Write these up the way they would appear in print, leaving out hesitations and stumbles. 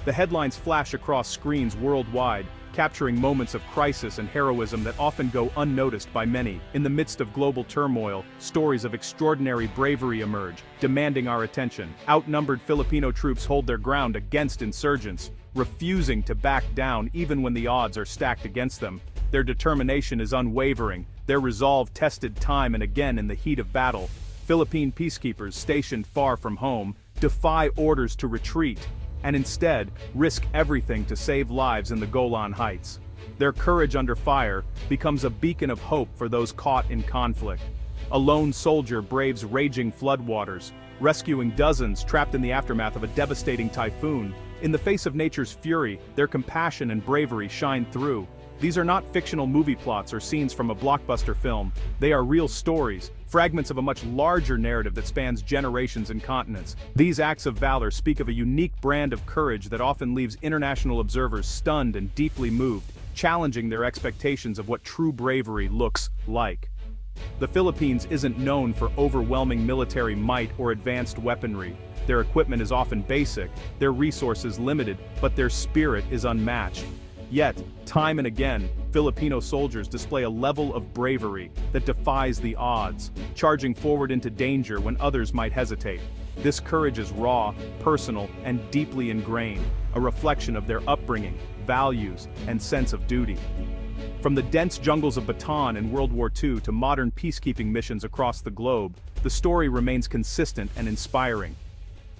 The headlines flash across screens worldwide, capturing moments of crisis and heroism that often go unnoticed by many. In the midst of global turmoil, stories of extraordinary bravery emerge, demanding our attention. Outnumbered Filipino troops hold their ground against insurgents, refusing to back down even when the odds are stacked against them. Their determination is unwavering, their resolve tested time and again in the heat of battle. Philippine peacekeepers stationed far from home defy orders to retreat, and instead risk everything to save lives in the Golan Heights. Their courage under fire becomes a beacon of hope for those caught in conflict. A lone soldier braves raging floodwaters, rescuing dozens trapped in the aftermath of a devastating typhoon. In the face of nature's fury, their compassion and bravery shine through. These are not fictional movie plots or scenes from a blockbuster film. They are real stories, fragments of a much larger narrative that spans generations and continents. These acts of valor speak of a unique brand of courage that often leaves international observers stunned and deeply moved, challenging their expectations of what true bravery looks like. The Philippines isn't known for overwhelming military might or advanced weaponry. Their equipment is often basic, their resources limited, but their spirit is unmatched. Yet, time and again, Filipino soldiers display a level of bravery that defies the odds, charging forward into danger when others might hesitate. This courage is raw, personal, and deeply ingrained, a reflection of their upbringing, values, and sense of duty. From the dense jungles of Bataan in World War II to modern peacekeeping missions across the globe, the story remains consistent and inspiring.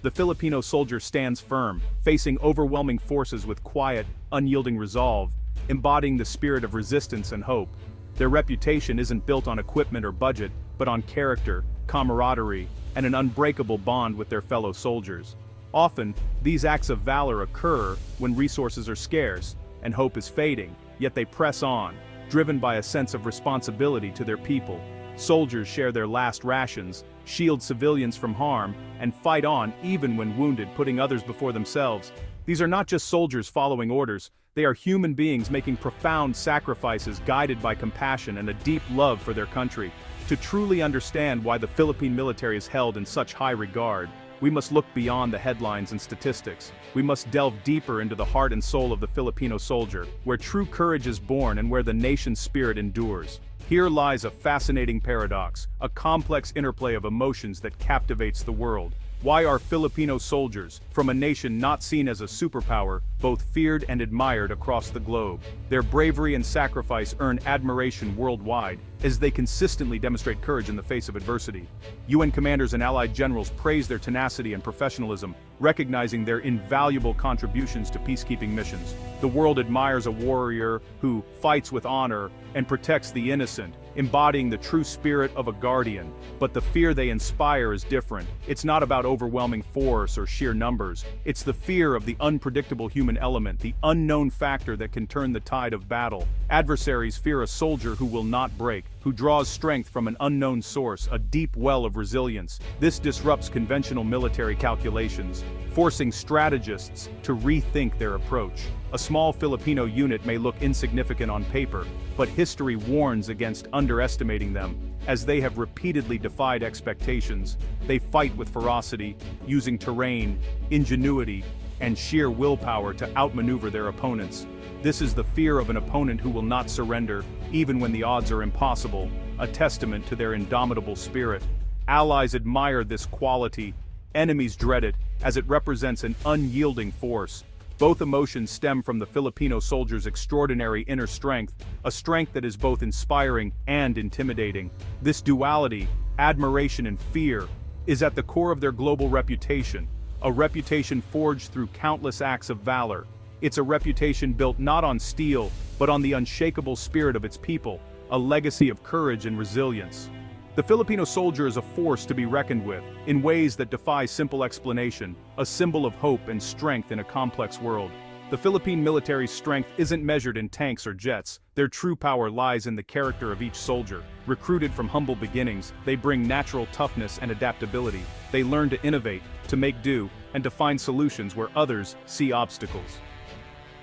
The Filipino soldier stands firm, facing overwhelming forces with quiet, unyielding resolve, embodying the spirit of resistance and hope. Their reputation isn't built on equipment or budget, but on character, camaraderie, and an unbreakable bond with their fellow soldiers. Often, these acts of valor occur when resources are scarce and hope is fading, yet they press on, driven by a sense of responsibility to their people. Soldiers share their last rations, shield civilians from harm, and fight on even when wounded, putting others before themselves. These are not just soldiers following orders, they are human beings making profound sacrifices guided by compassion and a deep love for their country. To truly understand why the Philippine military is held in such high regard, we must look beyond the headlines and statistics. We must delve deeper into the heart and soul of the Filipino soldier, where true courage is born and where the nation's spirit endures. Here lies a fascinating paradox, a complex interplay of emotions that captivates the world. Why are Filipino soldiers, from a nation not seen as a superpower, both feared and admired across the globe? Their bravery and sacrifice earn admiration worldwide, as they consistently demonstrate courage in the face of adversity. UN commanders and allied generals praise their tenacity and professionalism, recognizing their invaluable contributions to peacekeeping missions. The world admires a warrior who fights with honor and protects the innocent, embodying the true spirit of a guardian. But the fear they inspire is different. It's not about overwhelming force or sheer numbers. It's the fear of the unpredictable human element, the unknown factor that can turn the tide of battle. Adversaries fear a soldier who will not break, who draws strength from an unknown source, a deep well of resilience. This disrupts conventional military calculations, forcing strategists to rethink their approach. A small Filipino unit may look insignificant on paper, but history warns against underestimating them. As they have repeatedly defied expectations, they fight with ferocity, using terrain, ingenuity, and sheer willpower to outmaneuver their opponents. This is the fear of an opponent who will not surrender, even when the odds are impossible, a testament to their indomitable spirit. Allies admire this quality, enemies dread it, as it represents an unyielding force. Both emotions stem from the Filipino soldier's extraordinary inner strength, a strength that is both inspiring and intimidating. This duality, admiration and fear, is at the core of their global reputation, a reputation forged through countless acts of valor. It's a reputation built not on steel, but on the unshakable spirit of its people, a legacy of courage and resilience. The Filipino soldier is a force to be reckoned with, in ways that defy simple explanation, a symbol of hope and strength in a complex world. The Philippine military's strength isn't measured in tanks or jets. Their true power lies in the character of each soldier. Recruited from humble beginnings, they bring natural toughness and adaptability. They learn to innovate, to make do, and to find solutions where others see obstacles.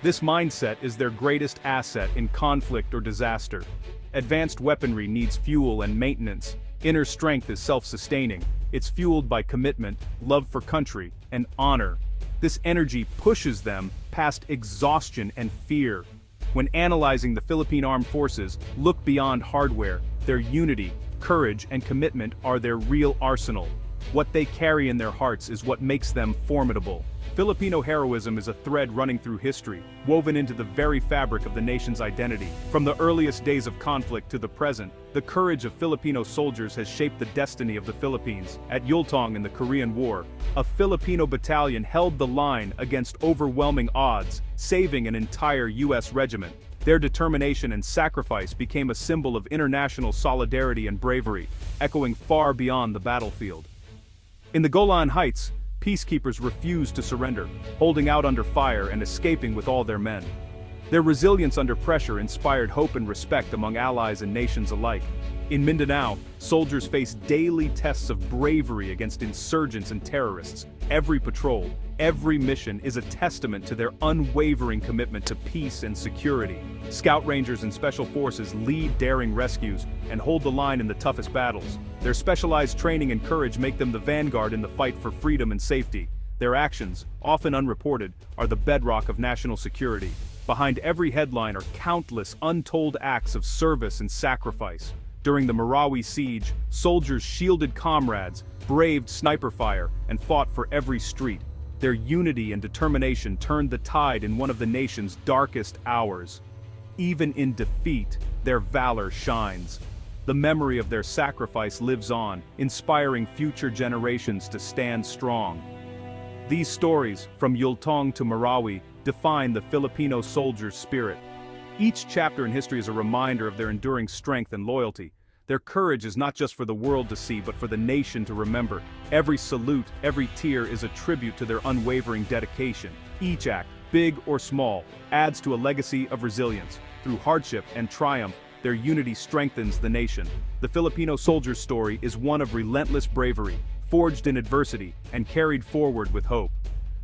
This mindset is their greatest asset in conflict or disaster. Advanced weaponry needs fuel and maintenance. Inner strength is self-sustaining. It's fueled by commitment, love for country, and honor. This energy pushes them past exhaustion and fear. When analyzing the Philippine Armed Forces, look beyond hardware. Their unity, courage, and commitment are their real arsenal. What they carry in their hearts is what makes them formidable. Filipino heroism is a thread running through history, woven into the very fabric of the nation's identity. From the earliest days of conflict to the present, the courage of Filipino soldiers has shaped the destiny of the Philippines. At Yultong in the Korean War, a Filipino battalion held the line against overwhelming odds, saving an entire U.S. regiment. Their determination and sacrifice became a symbol of international solidarity and bravery, echoing far beyond the battlefield. In the Golan Heights, peacekeepers refused to surrender, holding out under fire and escaping with all their men. Their resilience under pressure inspired hope and respect among allies and nations alike. In Mindanao, soldiers faced daily tests of bravery against insurgents and terrorists. Every patrol, every mission is a testament to their unwavering commitment to peace and security. Scout Rangers and Special Forces lead daring rescues and hold the line in the toughest battles. Their specialized training and courage make them the vanguard in the fight for freedom and safety. Their actions, often unreported, are the bedrock of national security. Behind every headline are countless untold acts of service and sacrifice. During the Marawi siege, soldiers shielded comrades, braved sniper fire, and fought for every street. Their unity and determination turned the tide in one of the nation's darkest hours. Even in defeat, their valor shines. The memory of their sacrifice lives on, inspiring future generations to stand strong. These stories, from Yultong to Marawi, define the Filipino soldier's spirit. Each chapter in history is a reminder of their enduring strength and loyalty. Their courage is not just for the world to see, but for the nation to remember. Every salute, every tear is a tribute to their unwavering dedication. Each act, big or small, adds to a legacy of resilience. Through hardship and triumph, their unity strengthens the nation. The Filipino soldier's story is one of relentless bravery, forged in adversity, and carried forward with hope.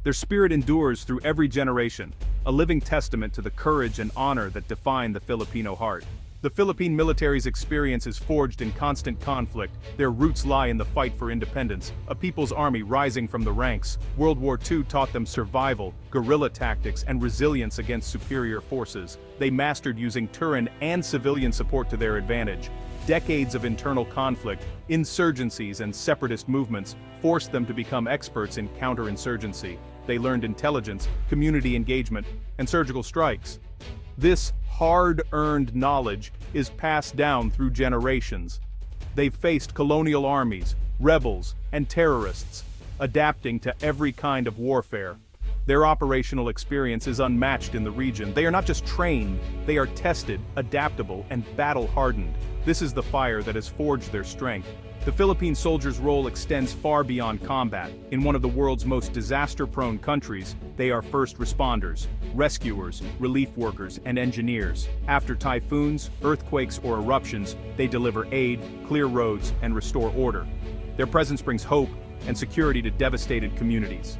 Their spirit endures through every generation, a living testament to the courage and honor that define the Filipino heart. The Philippine military's experience is forged in constant conflict. Their roots lie in the fight for independence, a people's army rising from the ranks. World War II taught them survival, guerrilla tactics, and resilience against superior forces. They mastered using Turin and civilian support to their advantage. Decades of internal conflict, insurgencies, and separatist movements forced them to become experts in counterinsurgency. They learned intelligence, community engagement, and surgical strikes. This hard-earned knowledge is passed down through generations. They've faced colonial armies, rebels, and terrorists, adapting to every kind of warfare. Their operational experience is unmatched in the region. They are not just trained, they are tested, adaptable, and battle-hardened. This is the fire that has forged their strength. The Philippine soldiers' role extends far beyond combat. In one of the world's most disaster-prone countries, they are first responders, rescuers, relief workers, and engineers. After typhoons, earthquakes, or eruptions, they deliver aid, clear roads, and restore order. Their presence brings hope and security to devastated communities.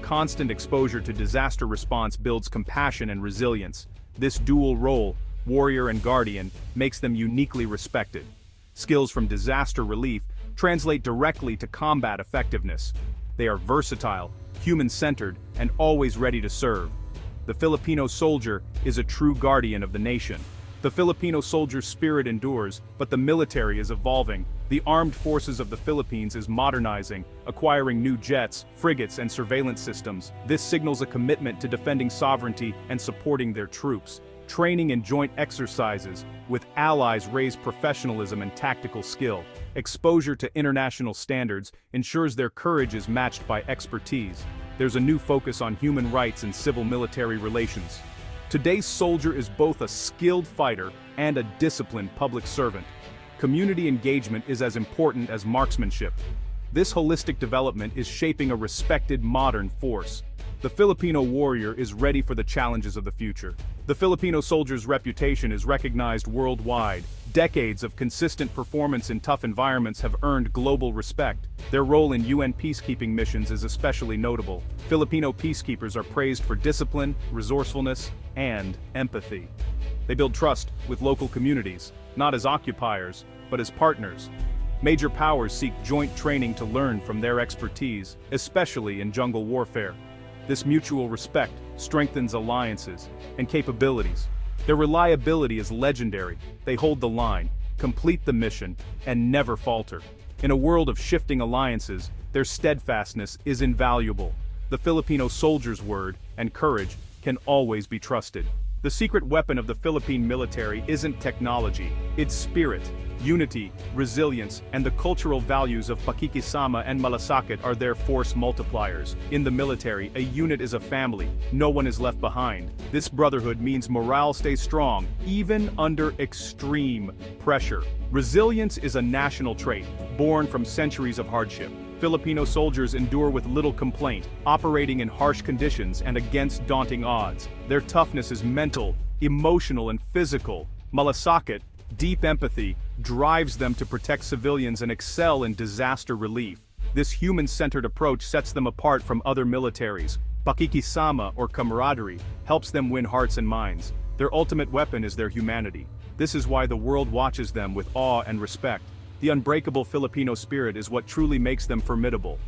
Constant exposure to disaster response builds compassion and resilience. This dual role, warrior and guardian, makes them uniquely respected. Skills from disaster relief translate directly to combat effectiveness. They are versatile, human-centered, and always ready to serve. The Filipino soldier is a true guardian of the nation. The Filipino soldier's spirit endures, but the military is evolving. The armed forces of the Philippines is modernizing, acquiring new jets, frigates, and surveillance systems. This signals a commitment to defending sovereignty and supporting their troops. Training and joint exercises with allies raise professionalism and tactical skill. Exposure to international standards ensures their courage is matched by expertise. There's a new focus on human rights and civil-military relations. Today's soldier is both a skilled fighter and a disciplined public servant. Community engagement is as important as marksmanship. This holistic development is shaping a respected modern force. The Filipino warrior is ready for the challenges of the future. The Filipino soldier's reputation is recognized worldwide. Decades of consistent performance in tough environments have earned global respect. Their role in UN peacekeeping missions is especially notable. Filipino peacekeepers are praised for discipline, resourcefulness, and empathy. They build trust with local communities, not as occupiers, but as partners. Major powers seek joint training to learn from their expertise, especially in jungle warfare. This mutual respect strengthens alliances and capabilities. Their reliability is legendary. They hold the line, complete the mission, and never falter. In a world of shifting alliances, their steadfastness is invaluable. The Filipino soldier's word and courage can always be trusted. The secret weapon of the Philippine military isn't technology, it's spirit. Unity, resilience, and the cultural values of pakikisama and malasakit are their force multipliers. In the military, a unit is a family. No one is left behind. This brotherhood means morale stays strong, even under extreme pressure. Resilience is a national trait, born from centuries of hardship. Filipino soldiers endure with little complaint, operating in harsh conditions and against daunting odds. Their toughness is mental, emotional, and physical. Malasakit, deep empathy, drives them to protect civilians and excel in disaster relief. This human-centered approach sets them apart from other militaries. Pakikisama, or camaraderie, helps them win hearts and minds. Their ultimate weapon is their humanity. This is why the world watches them with awe and respect. The unbreakable Filipino spirit is what truly makes them formidable.